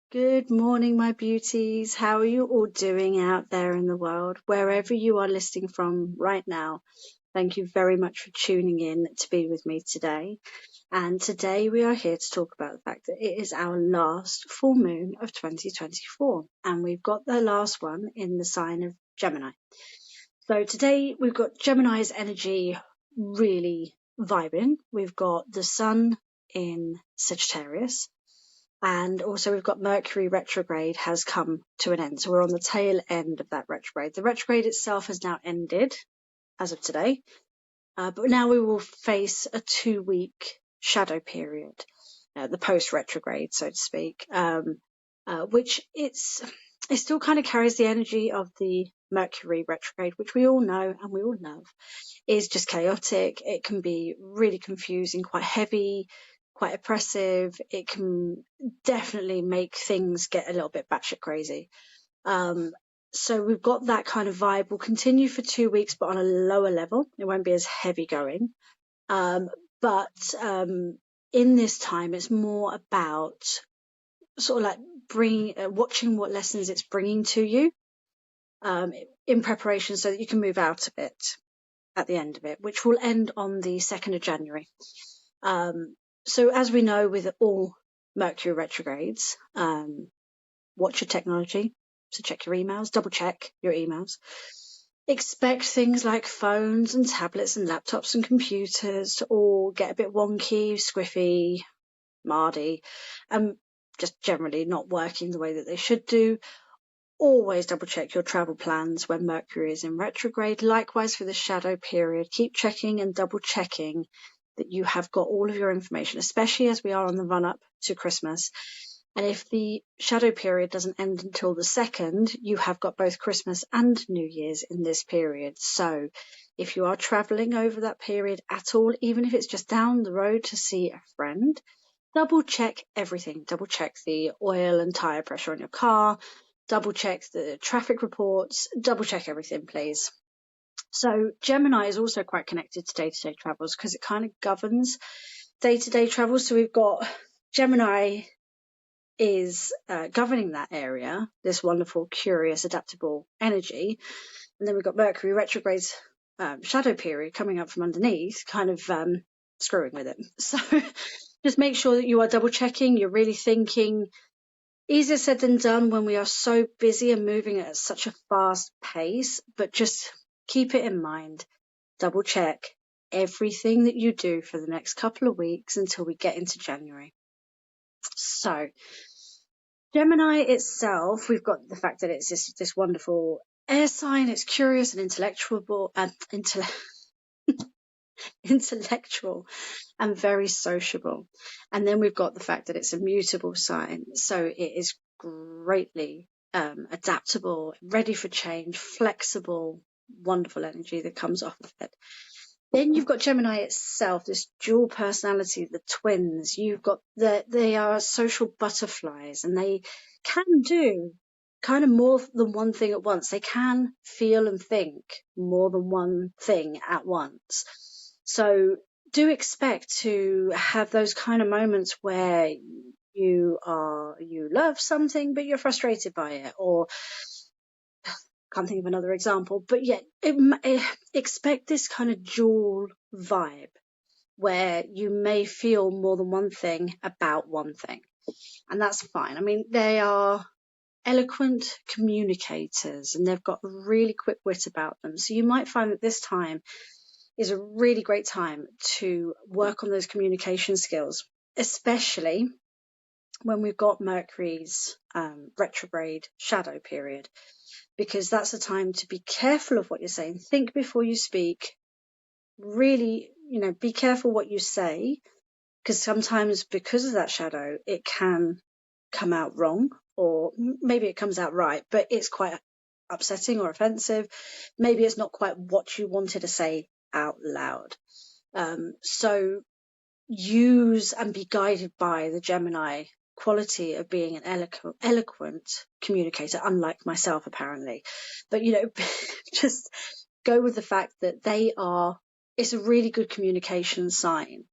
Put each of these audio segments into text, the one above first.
Good morning, my beauties. How are you all doing out there in the world? Wherever you are listening from right now, thank you very much for tuning in to be with me today. And today we are here to talk about the fact that it is our last full moon of 2024. And we've got the last one in the sign of Gemini. So today we've got Gemini's energy really vibing. We've got the sun in Sagittarius. And also we've got Mercury retrograde has come to an end. So we're on the tail end of that retrograde. The retrograde itself has now ended as of today. But now we will face a 2-week shadow period, the post-retrograde, so to speak, which it still kind of carries the energy of the Mercury retrograde, which we all know and we all love, is just chaotic. It can be really confusing, quite heavy, quite oppressive. It can definitely make things get a little bit batshit crazy. So we've got that kind of vibe. We'll continue for 2 weeks, but on a lower level. It won't be as heavy going. But in this time, it's more about sort of like watching what lessons it's bringing to you in preparation so that you can move out of it at the end of it, which will end on the 2nd of January. So as we know with all Mercury retrogrades, watch your technology. So check your emails, double check your emails. Expect things like phones and tablets and laptops and computers to all get a bit wonky, squiffy, mardy, and just generally not working the way that they should do. Always double check your travel plans when Mercury is in retrograde. Likewise for the shadow period, keep checking and double checking that you have got all of your information, especially as we are on the run up to Christmas. And if the shadow period doesn't end until the 2nd, you have got both Christmas and New Year's in this period. So if you are traveling over that period at all, even if it's just down the road to see a friend, double check everything. Double check the oil and tire pressure on your car. Double check the traffic reports. Double check everything, please. So Gemini is also quite connected to day-to-day travels because it kind of governs day-to-day travel. So we've got Gemini is governing that area, this wonderful, curious, adaptable energy. And then we've got Mercury retrograde's shadow period coming up from underneath, kind of screwing with it. So just make sure that you are double checking, you're really thinking. Easier said than done when we are so busy and moving at such a fast pace, but just keep it in mind. Double check everything that you do for the next couple of weeks until we get into January. So Gemini itself, we've got the fact that it's this wonderful air sign. It's curious and intellectual and very sociable. And then we've got the fact that it's a mutable sign. So it is greatly adaptable, ready for change, flexible, wonderful energy that comes off of it. Then you've got Gemini itself, this dual personality, the twins. You've got they are social butterflies, and they can do kind of more than one thing at once. They can feel and think more than one thing at once. So do expect to have those kind of moments where you love something, but you're frustrated by it, or can't think of another example, but yet expect this kind of dual vibe where you may feel more than one thing about one thing, and that's fine. I mean, they are eloquent communicators and they've got really quick wit about them, so you might find that this time is a really great time to work on those communication skills, especially when we've got Mercury's retrograde shadow period, because that's a time to be careful of what you're saying. Think before you speak. Really, be careful what you say, because sometimes because of that shadow, it can come out wrong, or maybe it comes out right, but it's quite upsetting or offensive. Maybe it's not quite what you wanted to say out loud. So use and be guided by the Gemini quality of being an eloquent communicator, unlike myself apparently. But just go with the fact that it's a really good communication sign.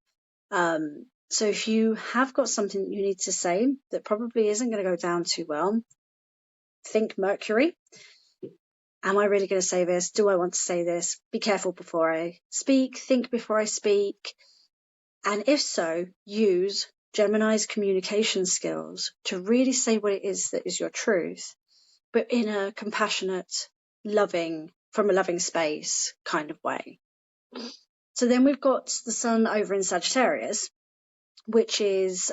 So if you have got something that you need to say that probably isn't going to go down too well, think Mercury. Am I really going to say this? Do I want to say this? Be careful before I speak. Think before I speak. And if so, use Gemini's communication skills to really say what it is that is your truth, but in a compassionate, loving, from a loving space kind of way. So then we've got the sun over in Sagittarius, which is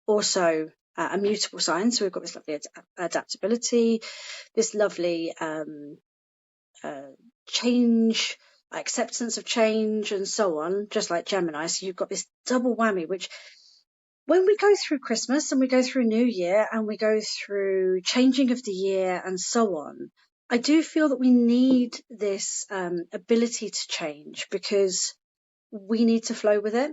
also a mutable sign. So we've got this lovely adaptability, this lovely change, acceptance of change, and so on, just like Gemini. So you've got this double whammy, which when we go through Christmas and we go through New Year and we go through changing of the year and so on, I do feel that we need this ability to change because we need to flow with it.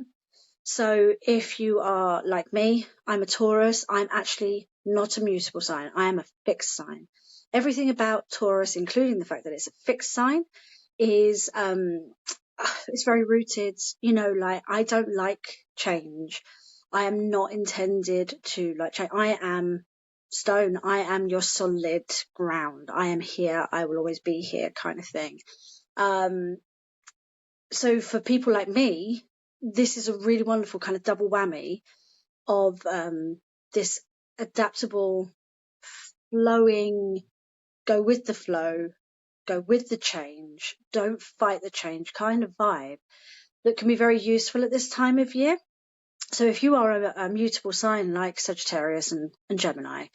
So if you are like me, I'm a Taurus, I'm actually not a mutable sign. I am a fixed sign. Everything about Taurus, including the fact that it's a fixed sign, is it's very rooted, like I don't like change. I am not intended to like change. I am stone. I am your solid ground. I am here. I will always be here kind of thing. So for people like me, this is a really wonderful kind of double whammy of this adaptable, flowing, go with the flow, go with the change, don't fight the change kind of vibe that can be very useful at this time of year. So if you are a mutable sign like Sagittarius and Gemini,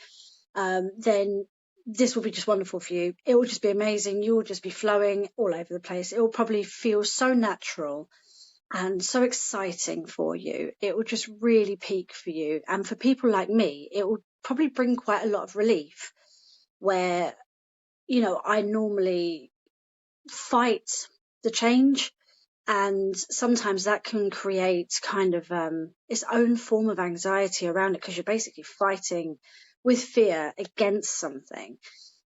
then this will be just wonderful for you. It will just be amazing. You will just be flowing all over the place. It will probably feel so natural and so exciting for you. It will just really peak for you. And for people like me, it will probably bring quite a lot of relief where, I normally fight the change. And sometimes that can create kind of its own form of anxiety around it because you're basically fighting with fear against something.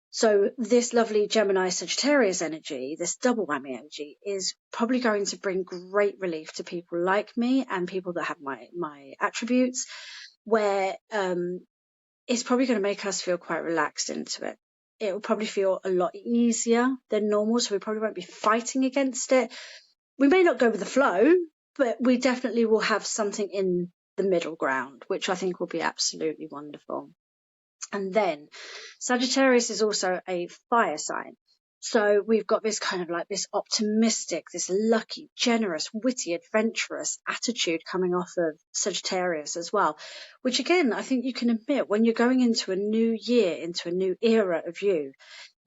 So this lovely Gemini Sagittarius energy, this double whammy energy, is probably going to bring great relief to people like me and people that have my attributes, where it's probably going to make us feel quite relaxed into it. It will probably feel a lot easier than normal, so we probably won't be fighting against it. We may not go with the flow, but we definitely will have something in the middle ground, which I think will be absolutely wonderful. And then Sagittarius is also a fire sign. So we've got this kind of like this optimistic, this lucky, generous, witty, adventurous attitude coming off of Sagittarius as well, which again, I think you can admit when you're going into a new year, into a new era of you,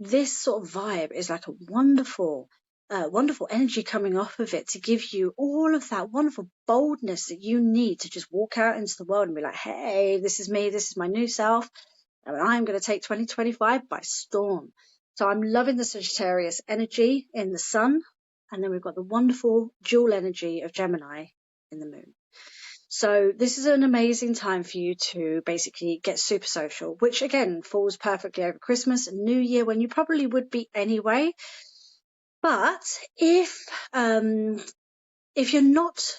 this sort of vibe is like a wonderful energy coming off of it to give you all of that wonderful boldness that you need to just walk out into the world and be like, hey, this is me, this is my new self, and I'm going to take 2025 by storm. So I'm loving the Sagittarius energy in the sun, and then we've got the wonderful dual energy of Gemini in the moon. So this is an amazing time for you to basically get super social, which again falls perfectly over Christmas and New Year when you probably would be anyway. But if you're not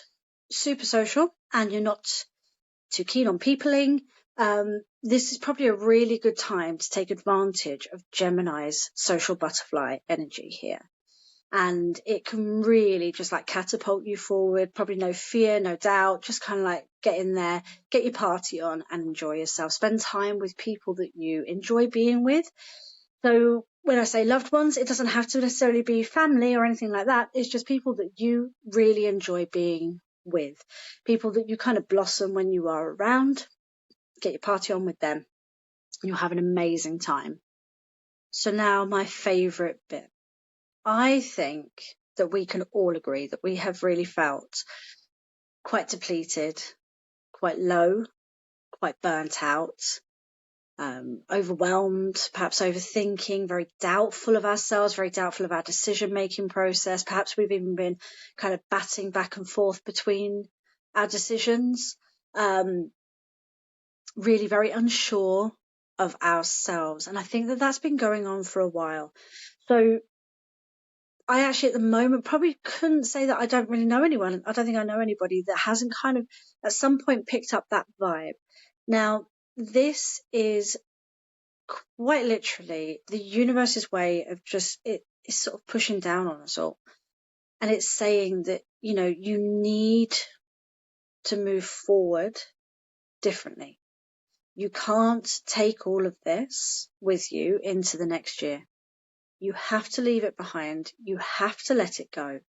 super social and you're not too keen on peopling, this is probably a really good time to take advantage of Gemini's social butterfly energy here. And it can really just like catapult you forward, probably no fear, no doubt, just kind of like get in there, get your party on and enjoy yourself. Spend time with people that you enjoy being with. So when I say loved ones, it doesn't have to necessarily be family or anything like that. It's just people that you really enjoy being with, people that you kind of blossom when you are around. Get your party on with them. You'll have an amazing time. So now my favorite bit. I think that we can all agree that we have really felt quite depleted, quite low, quite burnt out, overwhelmed, perhaps overthinking, very doubtful of ourselves, very doubtful of our decision-making process. Perhaps we've even been kind of batting back and forth between our decisions, really very unsure of ourselves. And I think that that's been going on for a while. So I actually at the moment probably couldn't say that I don't really know anyone. I don't think I know anybody that hasn't kind of at some point picked up that vibe. Now, this is quite literally the universe's way of just, it is sort of pushing down on us all. And it's saying that, you know, you need to move forward differently. You can't take all of this with you into the next year. You have to leave it behind. You have to let it go.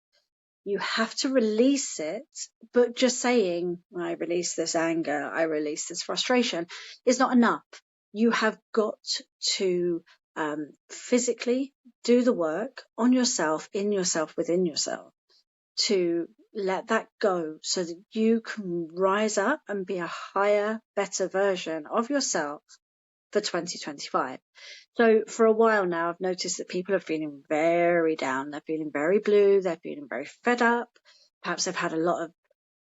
You have to release it, but just saying, I release this anger, I release this frustration is not enough. You have got to physically do the work on yourself, in yourself, within yourself, to let that go so that you can rise up and be a higher, better version of yourself for 2025. So for a while now, I've noticed that people are feeling very down. They're feeling very blue. They're feeling very fed up. Perhaps they've had a lot of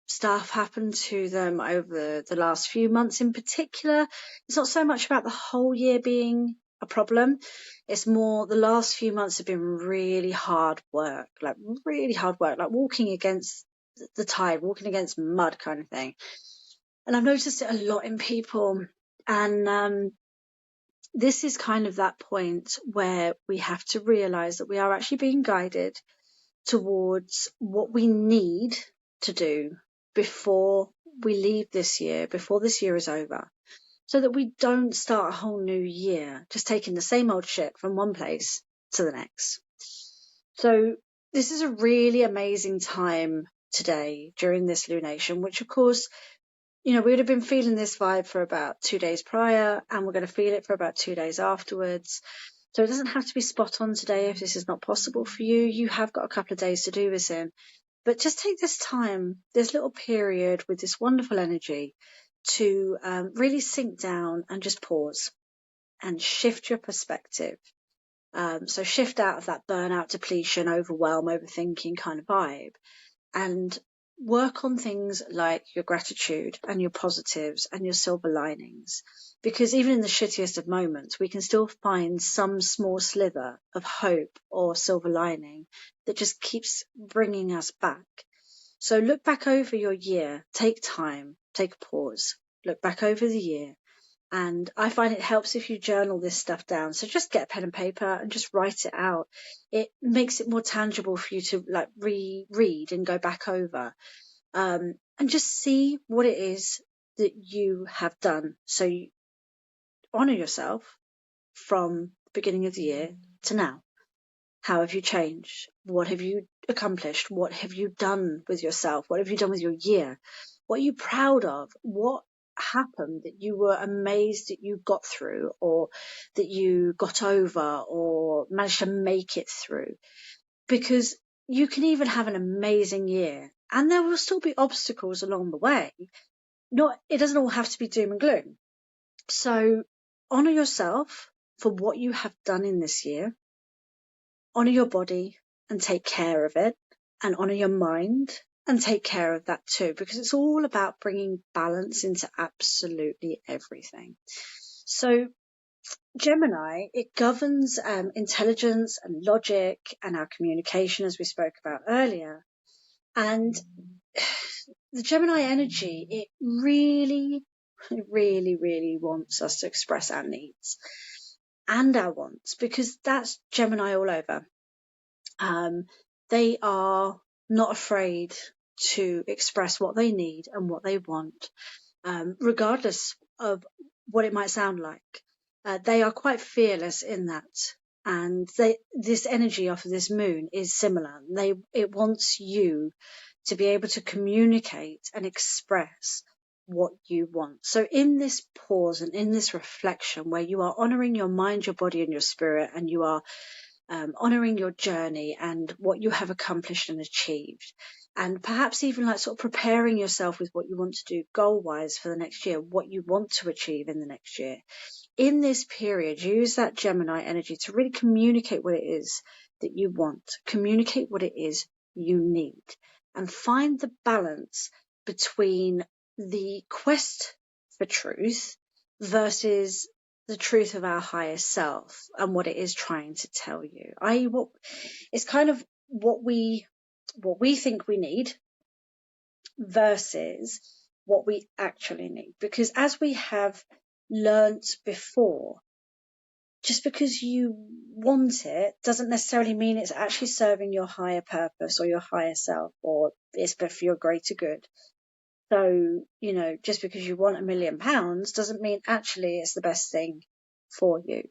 stuff happen to them over the last few months in particular. It's not so much about the whole year being a problem. It's more the last few months have been really hard work, like walking against the tide, walking against mud kind of thing. And I've noticed it a lot in people. And this is kind of that point where we have to realize that we are actually being guided towards what we need to do before we leave this year, before this year is over, so that we don't start a whole new year just taking the same old shit from one place to the next. So this is a really amazing time today during this lunation, which of course, you know, we would have been feeling this vibe for about 2 days prior, and we're going to feel it for about 2 days afterwards. So it doesn't have to be spot on today if this is not possible for you. You have got a couple of days to do this in. But just take this time, this little period with this wonderful energy to really sink down and just pause and shift your perspective. So shift out of that burnout, depletion, overwhelm, overthinking kind of vibe, and work on things like your gratitude and your positives and your silver linings. Because even in the shittiest of moments, we can still find some small sliver of hope or silver lining that just keeps bringing us back. So look back over your year, take time, take a pause, look back over the year. And I find it helps if you journal this stuff down. So just get a pen and paper and just write it out. It makes it more tangible for you to like reread and go back over, and just see what it is that you have done. So you honor yourself from the beginning of the year to now. How have you changed? What have you accomplished? What have you done with yourself? What have you done with your year? What are you proud of? What happened that you were amazed that you got through, or that you got over, or managed to make it through? Because you can even have an amazing year and there will still be obstacles along the way. It doesn't all have to be doom and gloom. So honor yourself for what you have done in this year. Honor your body and take care of it, and honor your mind and take care of that too, because it's all about bringing balance into absolutely everything. So Gemini, it governs intelligence and logic and our communication, as we spoke about earlier. And the Gemini energy, it really, really, really wants us to express our needs and our wants, because that's Gemini all over. They are not afraid to express what they need and what they want, regardless of what it might sound like. They are quite fearless in that. And this energy off of this moon is similar. It wants you to be able to communicate and express what you want. So in this pause and in this reflection where you are honoring your mind, your body and your spirit, and you are honoring your journey and what you have accomplished and achieved, and perhaps even like sort of preparing yourself with what you want to do goal wise for the next year, what you want to achieve in the next year. In this period, use that Gemini energy to really communicate what it is that you want, communicate what it is you need, and find the balance between the quest for truth versus the truth of our higher self and what it is trying to tell you. It's kind of what we think we need versus what we actually need. Because as we have learnt before, just because you want it doesn't necessarily mean it's actually serving your higher purpose or your higher self, or it's for your greater good. So, you know, just because you want £1 million doesn't mean actually it's the best thing for you.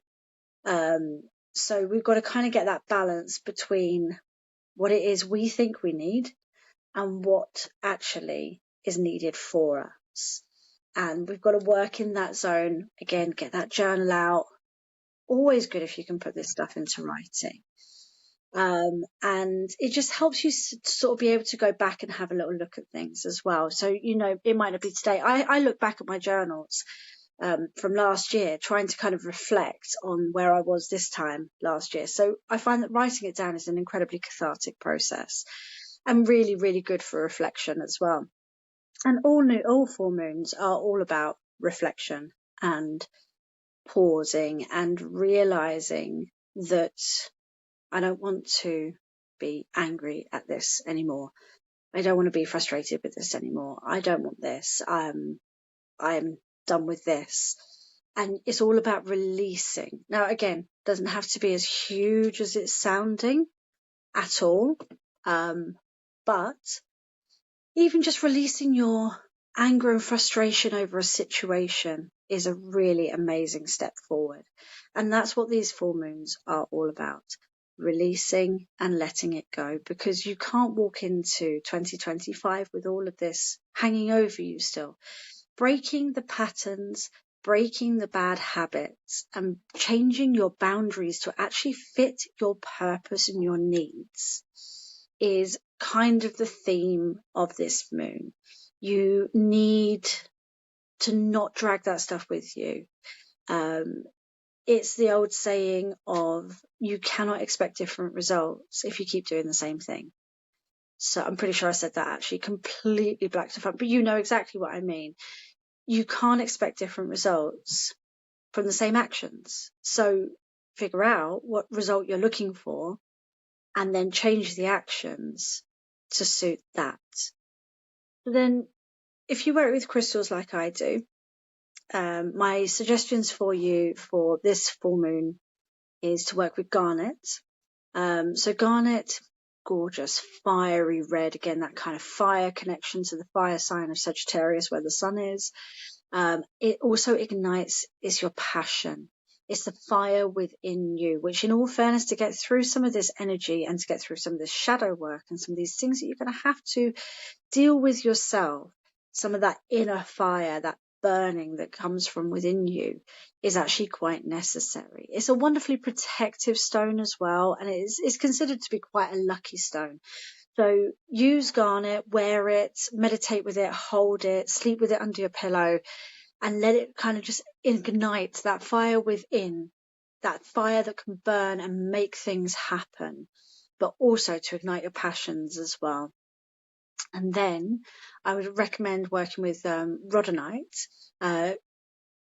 So we've got to kind of get that balance between what it is we think we need and what actually is needed for us. And we've got to work in that zone. Again, get that journal out. Always good if you can put this stuff into writing. And it just helps you sort of be able to go back and have a little look at things as well. So, you know, it might not be today. I look back at my journals from last year, trying to kind of reflect on where I was this time last year. So I find that writing it down is an incredibly cathartic process and really, really good for reflection as well. And all full moons are all about reflection and pausing and realizing that I don't want to be angry at this anymore. I don't want to be frustrated with this anymore. I don't want this. I'm done with this. And it's all about releasing. Now, again, doesn't have to be as huge as it's sounding at all. But even just releasing your anger and frustration over a situation is a really amazing step forward. And that's what these full moons are all about. Releasing and letting it go, because you can't walk into 2025 with all of this hanging over you still. Breaking the patterns, breaking the bad habits, and changing your boundaries to actually fit your purpose and your needs is kind of the theme of this moon. You need to not drag that stuff with you. It's the old saying of you cannot expect different results if you keep doing the same thing. So I'm pretty sure I said that actually completely black to front, but you know exactly what I mean. You can't expect different results from the same actions. So figure out what result you're looking for and then change the actions to suit that. Then if you work with crystals like I do, my suggestions for you for this full moon is to work with garnet. So garnet, gorgeous, fiery red, again, that kind of fire connection to the fire sign of Sagittarius where the sun is. It also ignites, is your passion. It's the fire within you, which in all fairness, to get through some of this energy and to get through some of this shadow work and some of these things that you're going to have to deal with yourself, some of that inner fire, that burning that comes from within you is actually quite necessary. It's a wonderfully protective stone as well, and it's considered to be quite a lucky stone. So use garnet, wear it, meditate with it, hold it, sleep with it under your pillow, and let it kind of just ignite that fire within, that fire that can burn and make things happen, but also to ignite your passions as well. And then I would recommend working with rhodonite,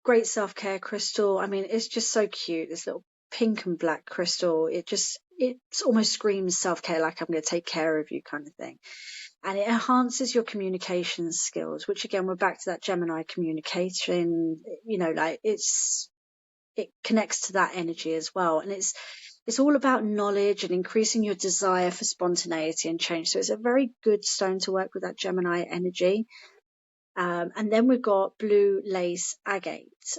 great self-care crystal. I mean, it's just so cute, this little pink and black crystal. It almost screams self-care, like I'm going to take care of you kind of thing. And it enhances your communication skills, which again, we're back to that Gemini communication, you know, like it connects to that energy as well. And it's all about knowledge and increasing your desire for spontaneity and change. So it's a very good stone to work with that Gemini energy. And then we've got blue lace agate,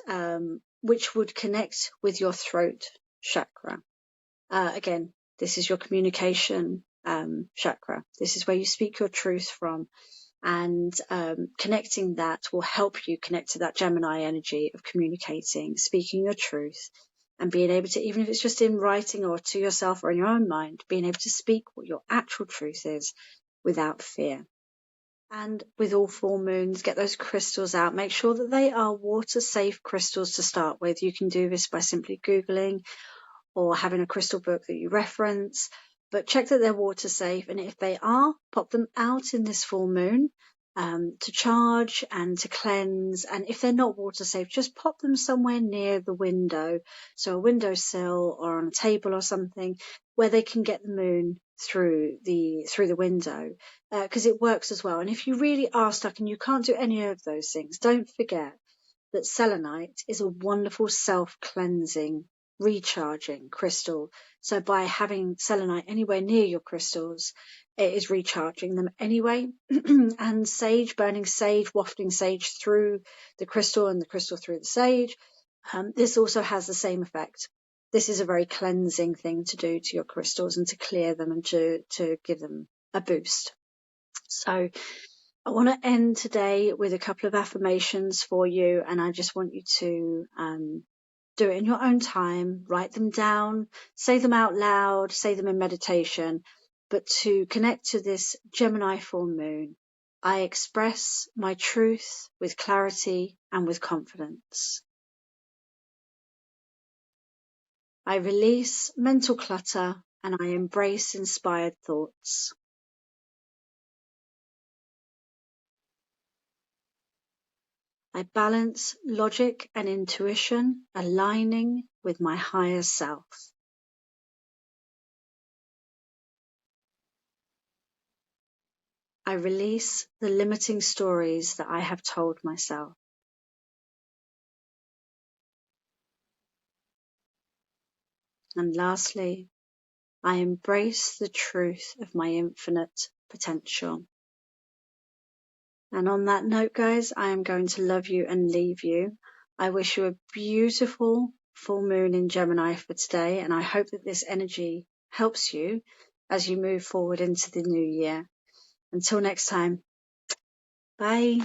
which would connect with your throat chakra. Again, this is your communication chakra. This is where you speak your truth from. And connecting that will help you connect to that Gemini energy of communicating, speaking your truth, and being able to, even if it's just in writing or to yourself or in your own mind, being able to speak what your actual truth is without fear. And with all full moons, get those crystals out. Make sure that they are water-safe crystals to start with. You can do this by simply Googling or having a crystal book that you reference, but check that they're water safe. And if they are, pop them out in this full moon to charge and to cleanse. And if they're not water safe, just pop them somewhere near the window, so a windowsill or on a table or something, where they can get the moon through the window, because it works as well. And if you really are stuck and you can't do any of those things, don't forget that selenite is a wonderful self-cleansing, recharging crystal. So by having selenite anywhere near your crystals, it is recharging them anyway. And sage, burning sage, wafting sage through the crystal and the crystal through the sage, this also has the same effect. This is a very cleansing thing to do to your crystals and to clear them and to give them a boost. So I want to end today with a couple of affirmations for you, and I just want you to do it in your own time, write them down, say them out loud, say them in meditation, but to connect to this Gemini full moon. I express my truth with clarity and with confidence. I release mental clutter and I embrace inspired thoughts. I balance logic and intuition, aligning with my higher self. I release the limiting stories that I have told myself. And lastly, I embrace the truth of my infinite potential. And on that note, guys, I am going to love you and leave you. I wish you a beautiful full moon in Gemini for today, and I hope that this energy helps you as you move forward into the new year. Until next time, bye.